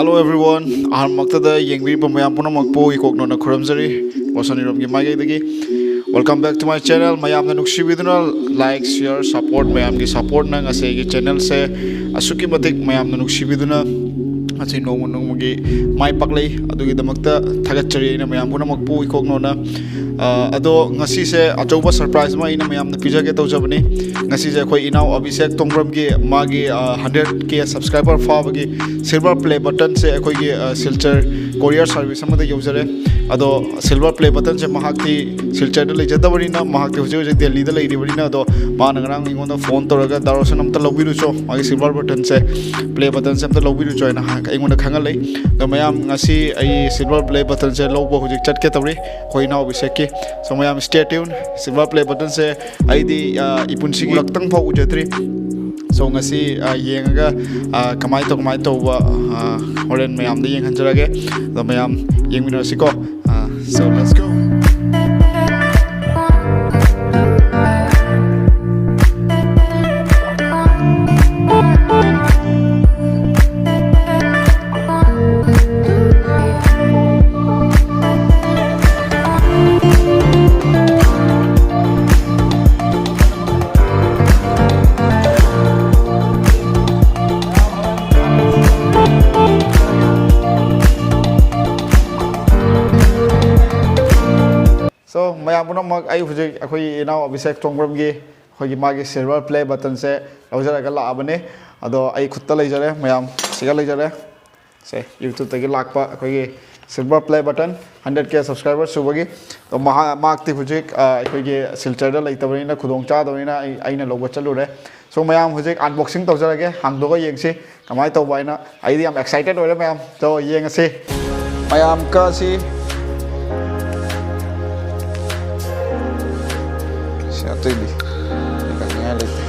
Hello everyone. Ahmaktada yengbi pamayam puna makpo ikokno na khuramjari wasani romgi maigdagi. Welcome back to my channel. Mayam na nuksibiduna like, share, support mayam gi support na ngase gi channel se asuki matik mayam na nuksibiduna asi nonggi mai paklei adugi damakta thagachari na mayam puna makpo ikokno na ado ngasi se achauba surprise ma ina mayam na pijage tawjabani ngasi je khoi inau Abhisek Tongbram gi magi 100k subscriber fabagi silver play button se khoi gi silcher courier service amada yojare ado silver play button se mahakti silcher de lejadabani na mahakti hoje hoje delhi da leiribani na ado ma nagrang ingonda phone toraga darosan amta lobiru cho magi silver button se play button se amta lobiru cho na ingonda khangalei do mayam ngasi ai silver play button se lobo hoje chatke tawri khoi inau Abhisek ki so mayam stay tuned silver play button se ai di ipunsi gi laktang phau ujatri so ngasi yengaga kamai to wa horen mayam de yeng hanjarage do mayam yengmino siko so let's go. So mayam puna mag ai hujai akhoi inau Abhisek Tongbram gi khoi magi silver play button se lojara ga la abane ado ai khutta leijare mayam siga leijare se YouTube tagi lakpa akhoi gi silver play button 100k subscriber subagi to makti hujai akhoi gi silcher da leitabani na khudong cha dawani na aina loba chalure so mayam hujai unboxing tawjara ge hangdo ga yengsi kamai tawbai na ai di am excited ore mayam to yengase mayam ka si Tuli, ikannya lete.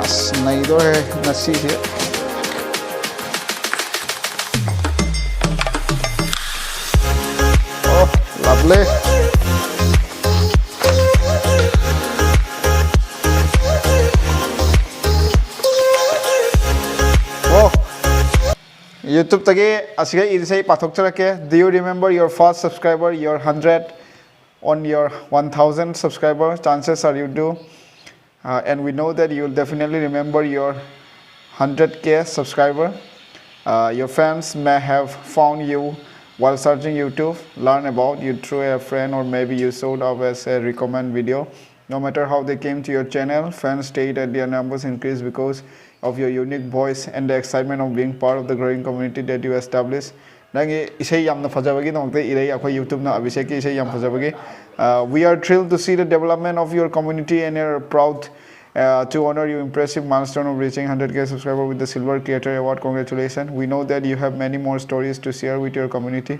As naido hai nasi sih. Oh, lovely. Oh, YouTube tagi asige irisai pathok charake. Do you remember your first subscriber, your 100? On your 1000 subscriber, chances are you do, and we know that you will definitely remember your 100k subscriber. Your fans may have found you while searching YouTube, learn about you through a friend, or maybe you showed up as a recommend video. No matter how they came to your channel, fans stayed and their numbers increased because of your unique voice and the excitement of being part of the growing community that you established. YouTube na Abhisek ki isai yam phajabagi. We are thrilled to see the development of your community and are proud to honor your impressive milestone of reaching 100k subscriber with the Silver Creator Award. Congratulations. We know that you have many more stories to share with your community,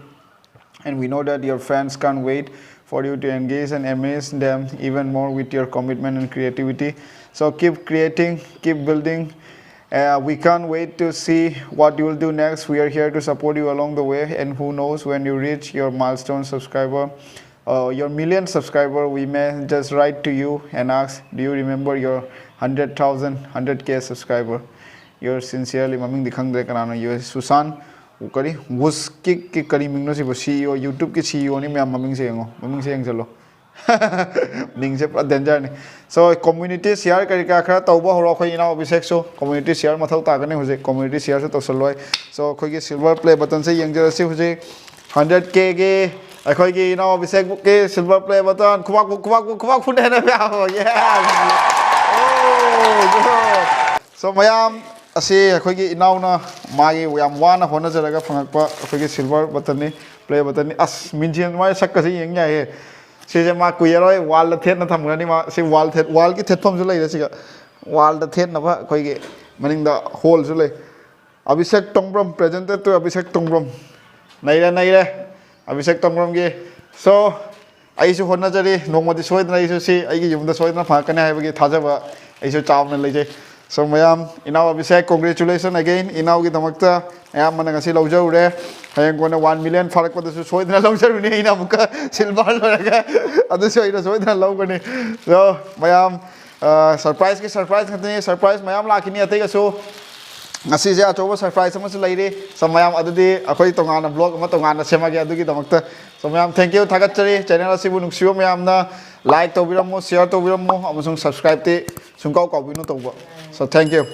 and we know that your fans can't wait for you to engage and amaze them even more with your commitment and creativity. So keep creating, keep building. We can't wait to see what you will do next. We are here to support you along the way, and who knows, when you reach your milestone subscriber, your million subscriber, we may just write to you and ask, do you remember your 100k subscriber? You're sincerely maming dikhang de kanana you Susan ukari wus ki kari mingno si CEO YouTube ki CEO ni maming se jalo ning se danger ni so community share kari ka khara tauba horo khoi ina Abhisek so community share mathau ta gane hoje community share se tosaloi so khoi ki silver play button se yengjara se hoje 100k ge akhoi ki ina Abhisek ke silver play button kuwak phun na ba yes oh so mayam asi akhoi ki ina na magi yam wana hona jaraga phangakpa akhoi ki silver button ni play button ni as minjian mai sakka se yengya he से मा कुयरoi wall the thet na thamgani ma se wall ki thet phom ju lai ra siga wall the thet na ba khoi ge maning da hole ju lai Abhisek Tongbram presented to Abhisek Tongbram nai re Abhisek Tongbram ge so ai su honna jari nongmadi soidna ai su si ai gi yumda soidna phakane hai bagi thaja ba ai su chawna lai je so mayam inau Abhisek congratulations again inau gi damakta ayam mana ngasi lojau re hayang kona 1 million farak pada su soidna lojau ni ina muka silver loraga adu soidna logani so mayam surprise ki surprise khatni surprise mayam lakini atai ga so ngasi je achoba surprise ama su leire so mayam adudi akoi tongana blog ama tongana semage adugi damakta so mayam thank you thagat chari channel asibu nungsibo mayam na like tobiramo share tobiramo amasung subscribe te sungkau kau binu toba so thank you